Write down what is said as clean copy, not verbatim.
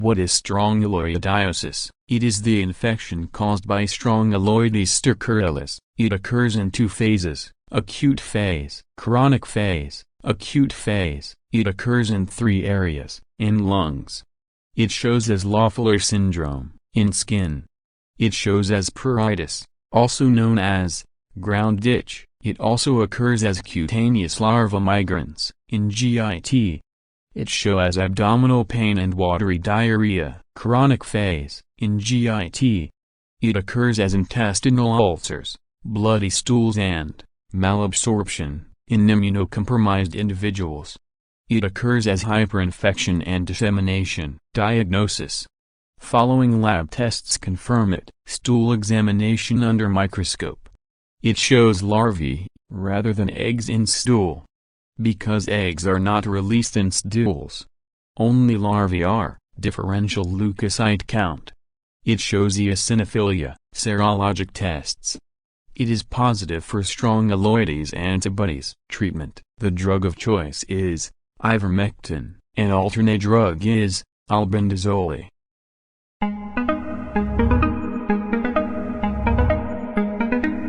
What is strongyloidiasis? It is the infection caused by Strongyloides stercoralis. It occurs in two phases: acute phase, chronic phase. Acute phase. It occurs in three areas: in lungs. It shows as Loeffler syndrome; in skin. It shows as pruritus, also known as ground itch. It also occurs as cutaneous larva migrans; in GIT. It shows as abdominal pain and watery diarrhea, chronic phase; in GIT. It occurs as intestinal ulcers, bloody stools and malabsorption, in immunocompromised individuals. It occurs as hyperinfection and dissemination. Diagnosis. Following lab tests confirm it. Stool examination under microscope. It shows larvae, rather than eggs in stool. Because eggs are not released in stools, only larvae are. Differential leukocyte count. It shows eosinophilia. Serologic tests. It is positive for Strongyloides antibodies. Treatment. The drug of choice is ivermectin. An alternate drug is albendazole.